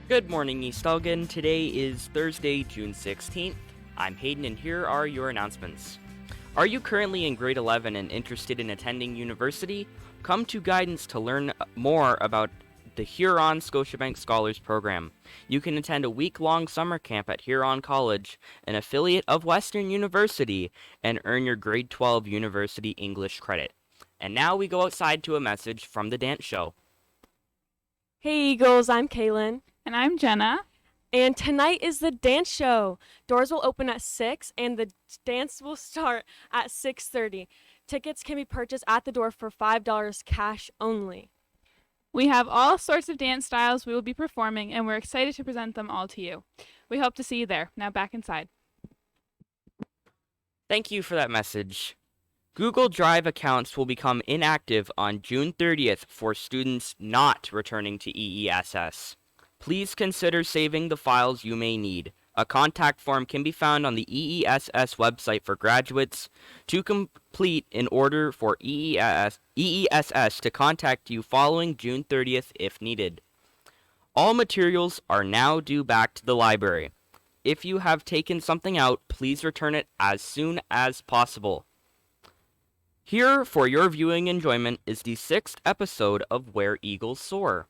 Good morning, East Elgin. Today is Thursday, June 16th. I'm Hayden, and here are your announcements. Are you currently in grade 11 and interested in attending university? Come to Guidance to learn more about the Huron Scotiabank Scholars Program. You can attend a week-long summer camp at Huron College, an affiliate of Western University, and earn your grade 12 university English credit. And now we go outside to a message from the dance show. Hey Eagles, I'm Kaylin. And I'm Jenna. And tonight is the dance show. Doors will open at 6 and the dance will start at 6:30. Tickets can be purchased at the door for $5 cash only. We have all sorts of dance styles we will be performing, and we're excited to present them all to you. We hope to see you there. Now back inside. Thank you for that message. Google Drive accounts will become inactive on June 30th for students not returning to EESS. Please consider saving the files you may need. A contact form can be found on the EESS website for graduates to complete in order for EESS to contact you following June 30th if needed. All materials are now due back to the library. If you have taken something out, please return it as soon as possible. Here, for your viewing enjoyment, is the 6th episode of Where Eagles Soar.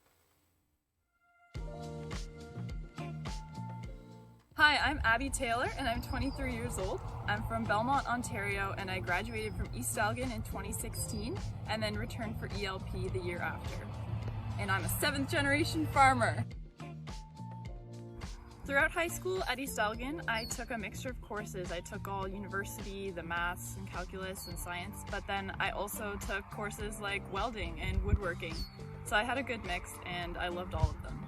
Hi, I'm Abby Taylor and I'm 23 years old. I'm from Belmont, Ontario, and I graduated from East Elgin in 2016 and then returned for ELP the year after. And I'm a 7th generation farmer. Throughout high school at East Elgin, I took a mixture of courses. I took all university, the maths and calculus and science, but then I also took courses like welding and woodworking. So I had a good mix and I loved all of them.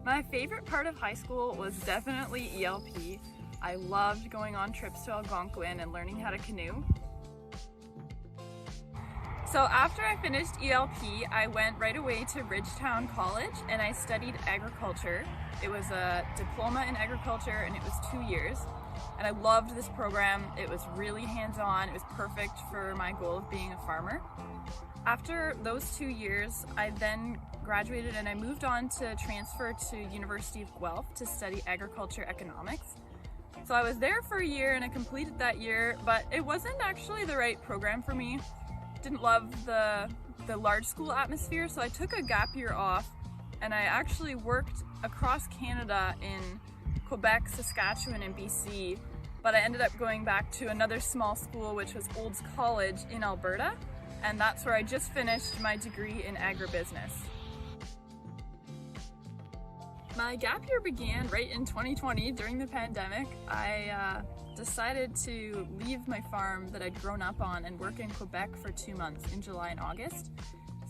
My favorite part of high school was definitely ELP. I loved going on trips to Algonquin and learning how to canoe. So after I finished ELP, I went right away to Ridgetown College and I studied agriculture. It was a diploma in agriculture and it was 2 years. And I loved this program. It was really hands-on. It was perfect for my goal of being a farmer. After those 2 years, I then graduated and I moved on to transfer to University of Guelph to study agriculture economics. So I was there for a year and I completed that year, but it wasn't actually the right program for me. Didn't love the large school atmosphere, so I took a gap year off and I actually worked across Canada in Quebec, Saskatchewan, and BC, but I ended up going back to another small school, which was Olds College in Alberta, and that's where I just finished my degree in agribusiness. My gap year began right in 2020 during the pandemic. I decided to leave my farm that I'd grown up on and work in Quebec for 2 months in July and August.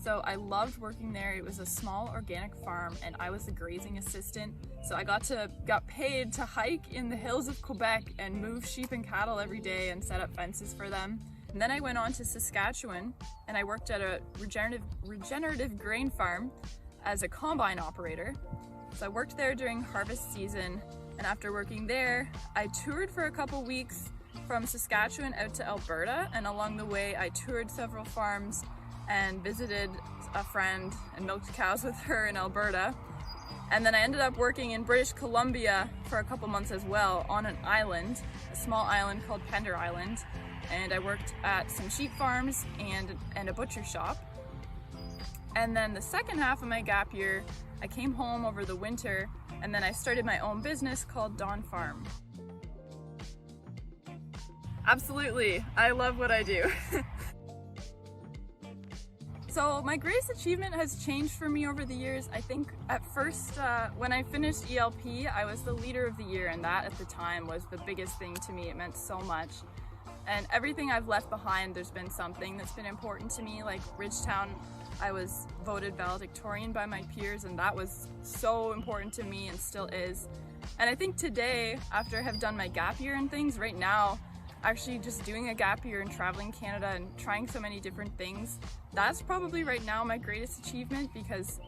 So I loved working there. It was a small organic farm and I was the grazing assistant. So I got paid to hike in the hills of Quebec and move sheep and cattle every day and set up fences for them. And then I went on to Saskatchewan and I worked at a regenerative grain farm as a combine operator. So I worked there during harvest season, and after working there, I toured for a couple weeks from Saskatchewan out to Alberta, and along the way I toured several farms and visited a friend and milked cows with her in Alberta. And then I ended up working in British Columbia for a couple months as well on an island, a small island called Pender Island, and I worked at some sheep farms and a butcher shop. And then the second half of my gap year, I came home over the winter and then I started my own business called Dawn Farm. Absolutely, I love what I do. So my greatest achievement has changed for me over the years. I think at first, when I finished ELP, I was the leader of the year, and that at the time was the biggest thing to me. It meant so much. And everything I've left behind, there's been something that's been important to me, like Ridgetown. I was voted valedictorian by my peers, and that was so important to me and still is. And I think today, after I have done my gap year and things, right now, actually just doing a gap year and traveling Canada and trying so many different things, that's probably right now my greatest achievement, because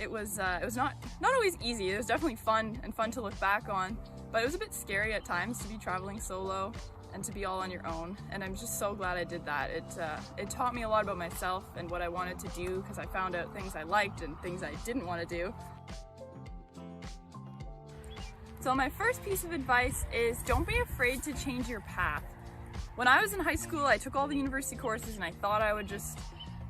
it was not always easy. It was definitely fun to look back on, but it was a bit scary at times to be traveling solo. and to be all on your own. And I'm just so glad I did that. It taught me a lot about myself and what I wanted to do, because I found out things I liked and things I didn't want to do. So my first piece of advice is don't be afraid to change your path. When I was in high school, I took all the university courses and I thought I would just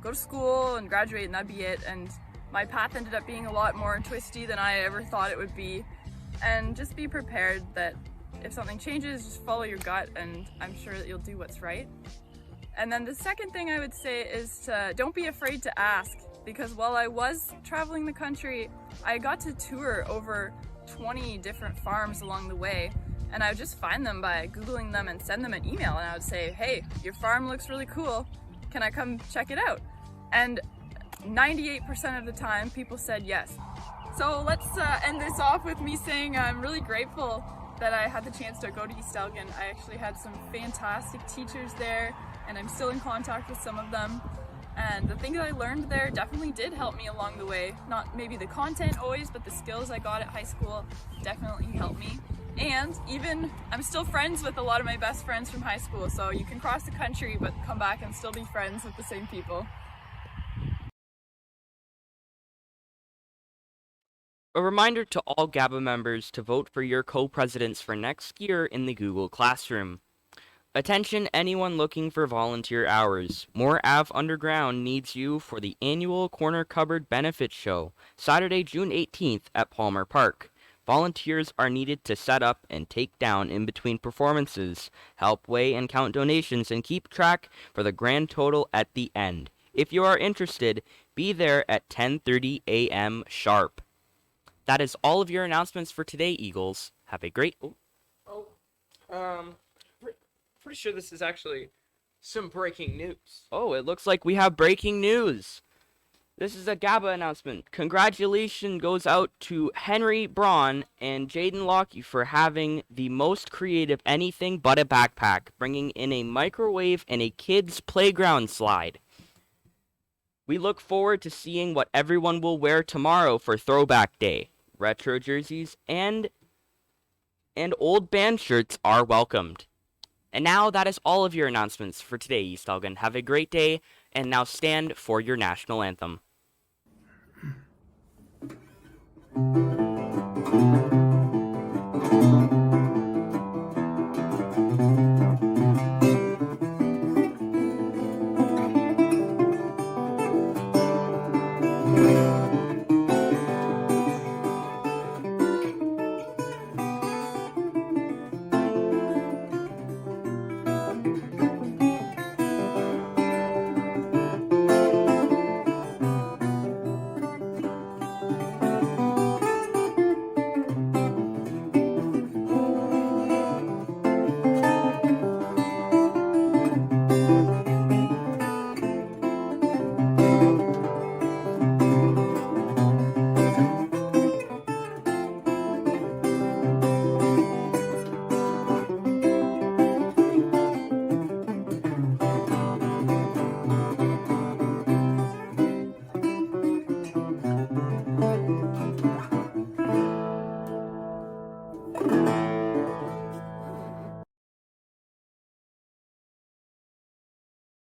go to school and graduate and that'd be it. And my path ended up being a lot more twisty than I ever thought it would be. And just be prepared that if something changes, just follow your gut, and I'm sure that you'll do what's right. And then the second thing I would say is don't be afraid to ask, because while I was traveling the country, I got to tour over 20 different farms along the way, and I would just find them by Googling them and send them an email, and I would say, hey, your farm looks really cool, can I come check it out? And 98% of the time people said yes. So let's end this off with me saying I'm really grateful that I had the chance to go to East Elgin. I actually had some fantastic teachers there, and I'm still in contact with some of them. And the things I learned there definitely did help me along the way. Not maybe the content always, but the skills I got at high school definitely helped me. And even, I'm still friends with a lot of my best friends from high school, so you can cross the country but come back and still be friends with the same people. A reminder to all GABA members to vote for your co-presidents for next year in the Google Classroom. Attention anyone looking for volunteer hours. More Ave Underground needs you for the annual Corner Cupboard Benefit Show, Saturday, June 18th at Palmer Park. Volunteers are needed to set up and take down in between performances, help weigh and count donations, and keep track for the grand total at the end. If you are interested, be there at 10:30 a.m. sharp. That is all of your announcements for today, Eagles. Have a great... Pretty sure this is actually some breaking news. Oh, it looks like we have breaking news. This is a GABA announcement. Congratulations goes out to Henry Braun and Jaden Lockie for having the most creative anything but a backpack, bringing in a microwave and a kids' playground slide. We look forward to seeing what everyone will wear tomorrow for Throwback Day. Retro jerseys and old band shirts are welcomed. And now that is all of your announcements for today, East Elgin. Have a great day, and now stand for your national anthem.